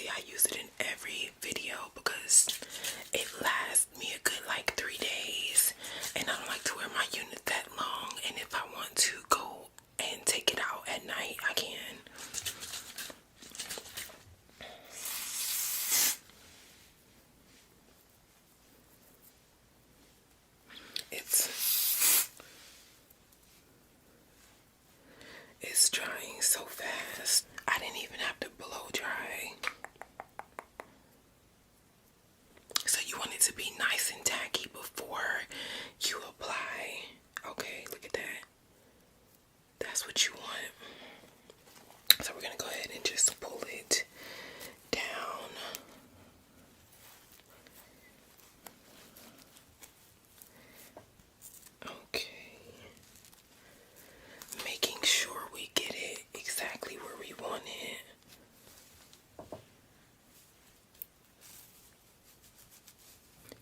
see, I use it in every video because it lasts me a good like 3 days, and I don't like to wear my unit that long, and if I want to go and take it out at night, I can. It's drying so fast. I didn't even have to blow dry. So you want it to be nice and tacky before you apply. Okay, look at that. That's what you want. So we're gonna go ahead and just pull it down. Okay. Making sure we get it exactly where we want it.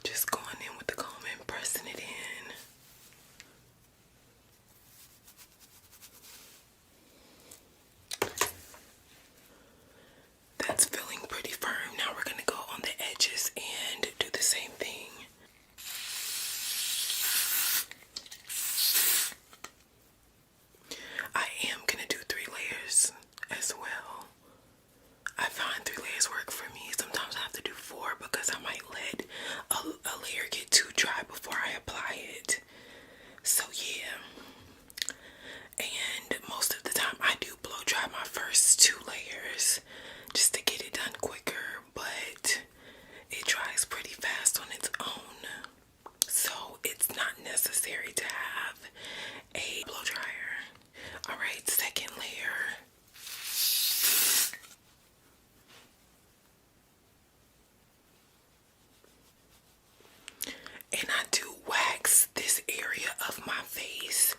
Just going in with the comb and pressing it in. That's feeling pretty firm. Now we're going to go on the edges and do the same thing. I am going to do 3 layers as well. I find 3 layers work for me. Sometimes I have to do 4 because I might let a layer get too dry before I apply it. So yeah. And most of the time I do blow dry my first 2 layers just to get it done quicker, but it dries pretty fast on its own. So it's not necessary to have a blow dryer. Alright, second layer. And I do wax this area of my face,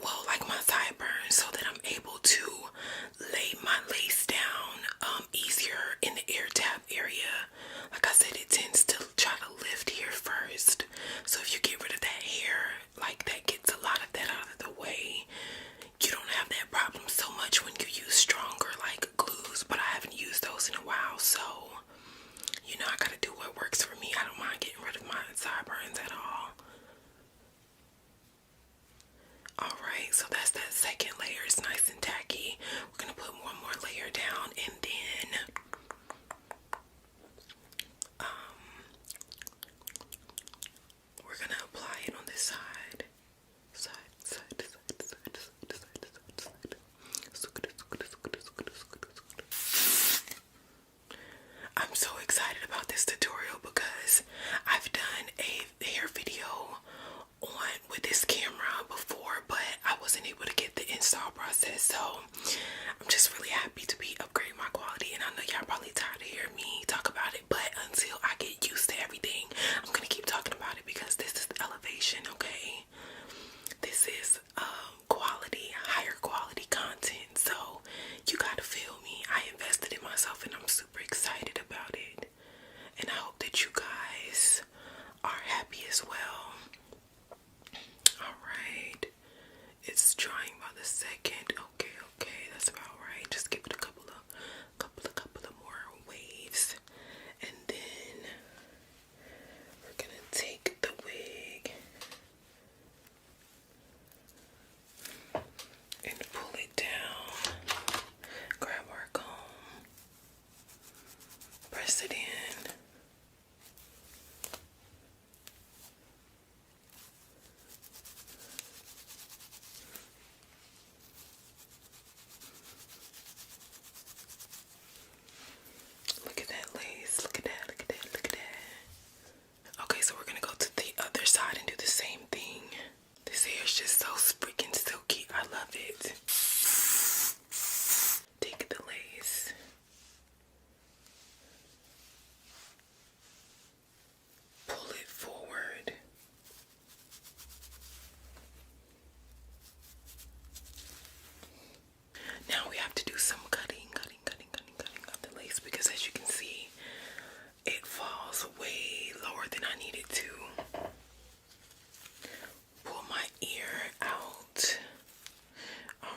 well, like my sideburns, so that I'm able to lay my lace down easier in the ear tab area. Like I said, it tends to try to lift here first. So if you get rid of that hair, like that gets a lot of that out of the way. You don't have that problem so much when you use stronger like glues, but I haven't used those in a while, so you know, I gotta do what works for me. I don't mind getting rid of my sideburns at all. Alright, so that's that second layer. It's nice and tacky. We're gonna put one more layer down, and then we're gonna apply it on this side. I'm so excited about this tutorial because I've done a hair video with this camera before, but I wasn't able to get the install process, so I'm just really happy to be upgrading my quality. And I know y'all probably tired of hearing me talk about it, but until I get used to everything, I'm gonna keep talking about it because this is elevation, okay? This is quality, higher quality content, so you gotta feel me. I invested in myself and I'm super excited about it, and I hope that you guys are happy as well. Alright, it's drying by the second. Okay, that's about right. Just give it a couple of more waves, and then we're gonna take the wig and pull it down. Grab our comb, press it in. Look at that lace. Look at that. Okay, so we're gonna go to the other side and do the same thing. This hair is just so freaking silky. I love it. Take the lace. Pull it forward. Now we have to do some cutting of the lace because, as you can see, it falls way lower than I need it to. Pull my ear out. All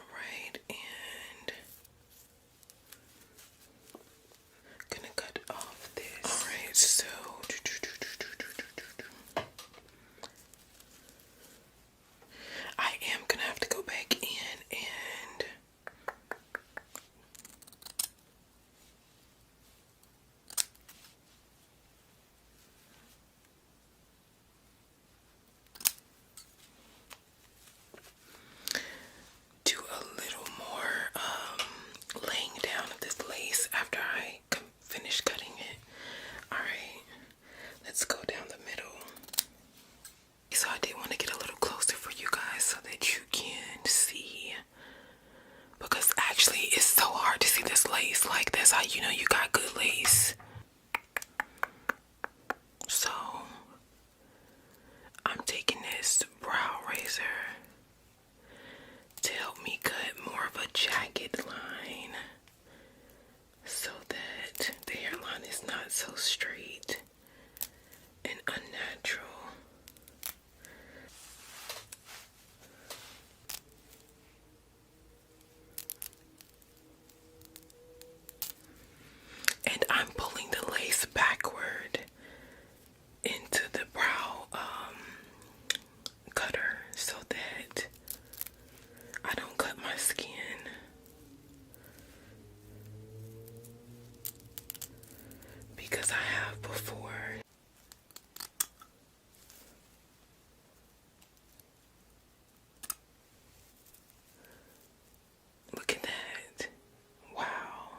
you know you got good lace. So I'm taking this brow razor to help me cut more of a jagged line so that the hairline is not so straight and unnatural. And I'm pulling the lace backward into the brow cutter so that I don't cut my skin. Because I have before. Look at that. Wow,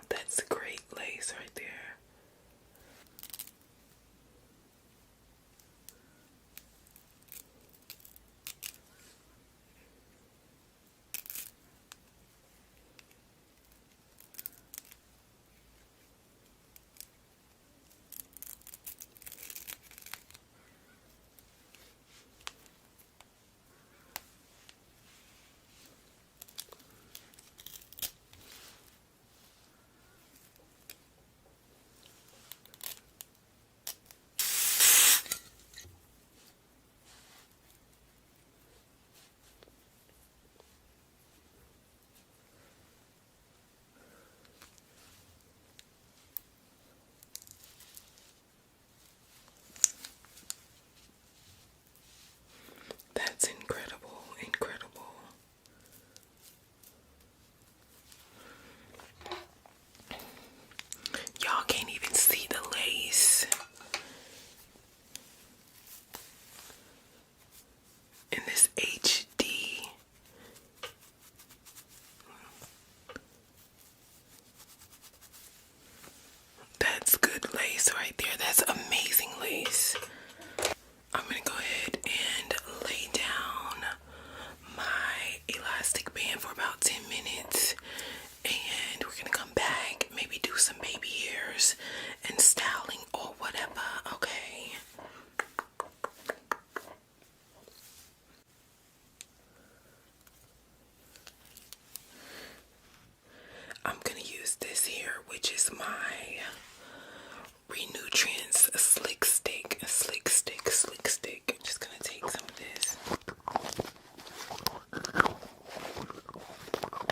that's a great lace right there. That's incredible, incredible. Y'all can't even see the lace in this HD. That's good lace right there. That's amazing lace. I'm gonna go ahead and lay down my elastic band for about 10 minutes and we're gonna come back, maybe do some baby hairs and styling or whatever, okay? I'm gonna use this here, which is my Renutrients Slick Stick. I'm just gonna take some of this,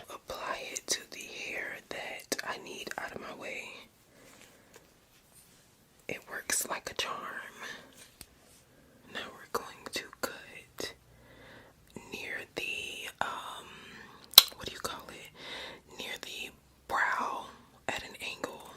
apply it to the hair that I need out of my way. It works like a charm. Now we're going to cut near the what do you call it? Near the brow at an angle.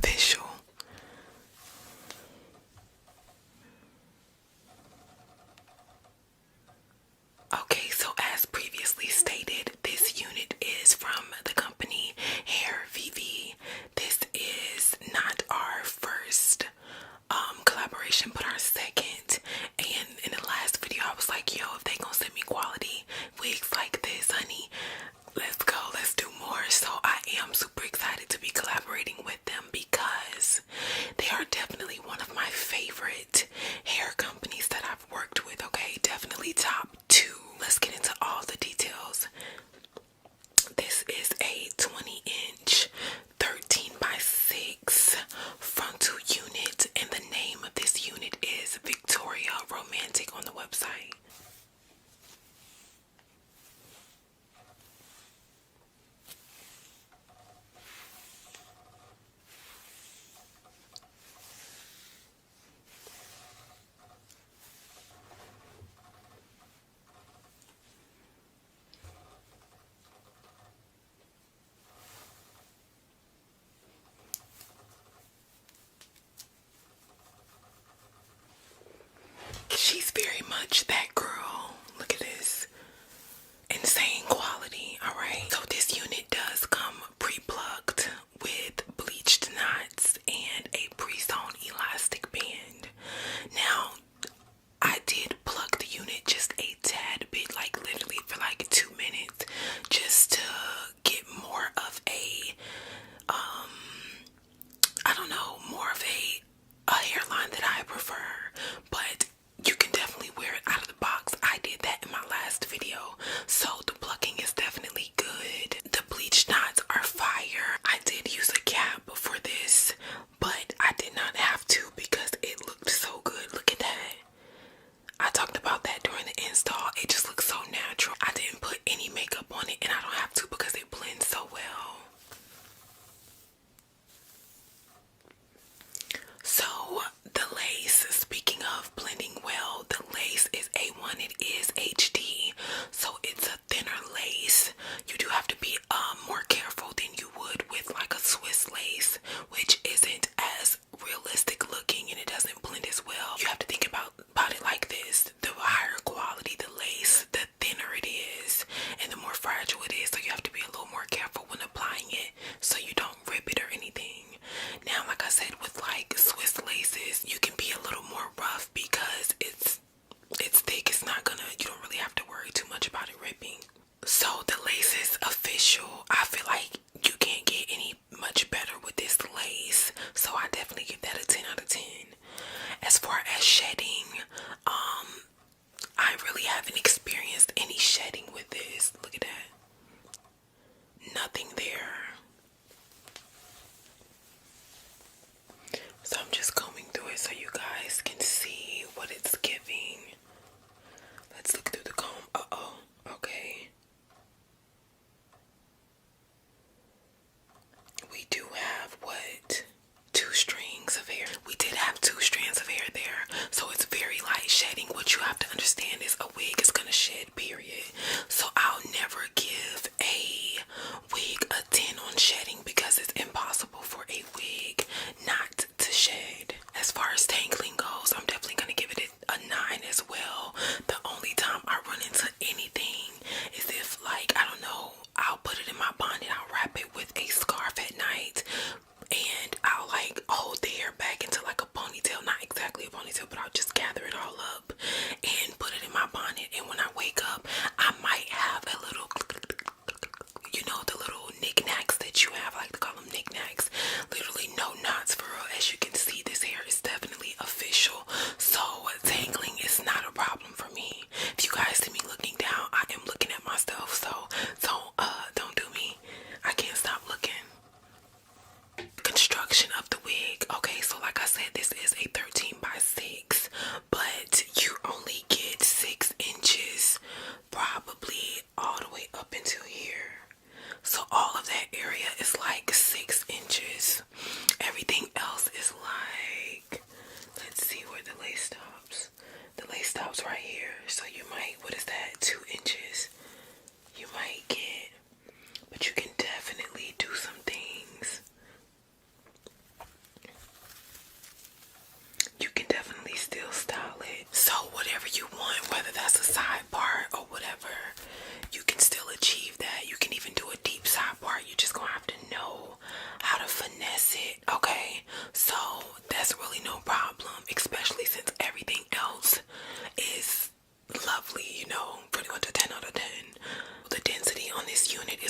official. Okay, so as previously stated, this unit is from the company HairVivi. This is not our first collaboration, but our second. And in the last video I was like, yo, if they gonna send me quality wigs like this, honey, let's go, let's do more. So I am super excited to be collaborating with them because they are definitely one of my favorite hair companies that I've worked with. Okay, definitely top 2. Let's get into all the details. This is a 20-inch 13x6 frontal unit, and the name of this unit is Victoria Romantic on the website. She's very much that girl. Look at this. Insane quality, alright? So this unit does come pre-plucked with bleached knots and a pre-sewn elastic band. Now, I did pluck the unit just a tad bit, like literally for like 2 minutes, just to get more of a, I don't know, more of a hairline that I prefer. But you can definitely wear it out of the box. I did that in my last video, so the plucking is definitely good. The bleach knots are fire. I did use a cap for this, but I did not have to because it looked so good. Look at that. I talked about that during the install. It just looks so natural. I didn't put any makeup on it, and I don't have to because it blends so well. So the lace, speaking of blending well, the lace is A1. It is HD, so it's a thinner lace. You do have to be more careful than you would with like a Swiss lace, which isn't as realistic looking and it doesn't blend as well. You have to think about it like this: the higher quality the lace, the thinner it is and the more fragile it is, so you have to be a little more careful when applying it so you don't rip it or anything. Now, like I said, with like Swiss laces, you can be a little more rough because it's thick. It's not gonna, you don't really have to worry too much about it ripping. So the lace is official. I feel like you can't get any much better with this lace, so I definitely give that a 10 out of 10. As far as shedding, I really haven't experienced any shedding with this. Look at that. Nothing there. So I'm just combing through it so you guys can see what it's giving. Let's look through the comb. Uh-oh. Okay.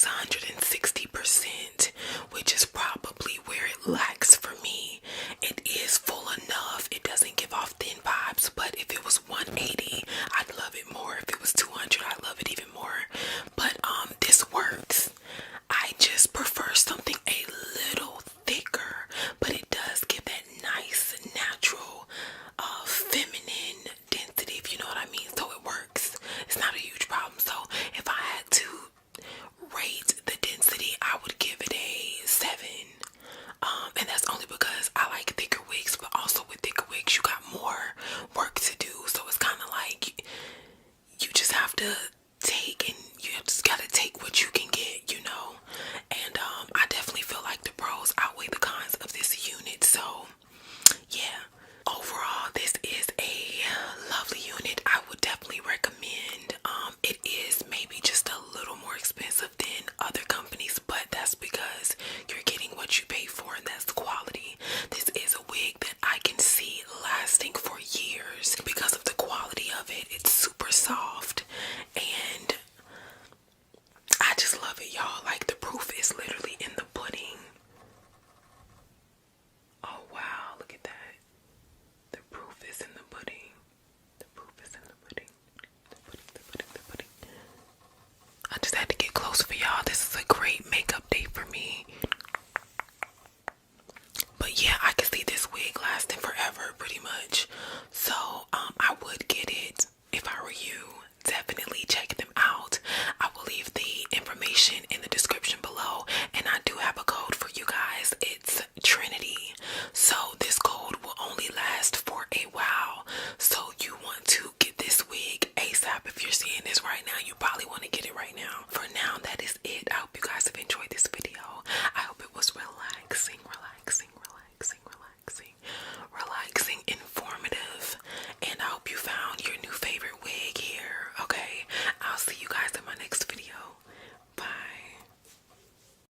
is 160%, which is probably where it lacks for me. It is full enough. It doesn't give off thin vibes, but if it was 180, I'd love it more. If it was 200, I'd love it even more. But this works. I just prefer something a little thicker, but it does give that nice, natural, feminine density, if you know what I mean. So it works. It's not a huge problem. So if I had to rate the density, I would give it a 7. And that's only because I like thicker wigs, but also with thicker wigs, you got more work to do. So it's kind of like you just have to take, and you just gotta take what you can get, you know. And I definitely feel like the pros outweigh the cons of this unit. So yeah, overall this is a lovely unit. I would definitely recommend. It is maybe just a little more expensive than other companies, but that's because you're getting what you pay for, and that's the quality. This is a wig that I can see lasting for years because of the quality of it. It's super soft, and I just love it, y'all. Like, the proof is literally in the pudding. Oh wow, look at that. The proof is in the pudding. The proof is in the pudding. The pudding, the pudding, the pudding. I just had to get close for y'all. This is a great makeup day for me. But yeah, I can see this wig lasting forever, pretty much. So, I would get it if I were you. Definitely check them out. I will leave the information in the description below, and I do have a code for you guys. It's Trinity. So this code will only last for a while. So you want to get this wig ASAP. If you're seeing this right now, you probably want to get it right now.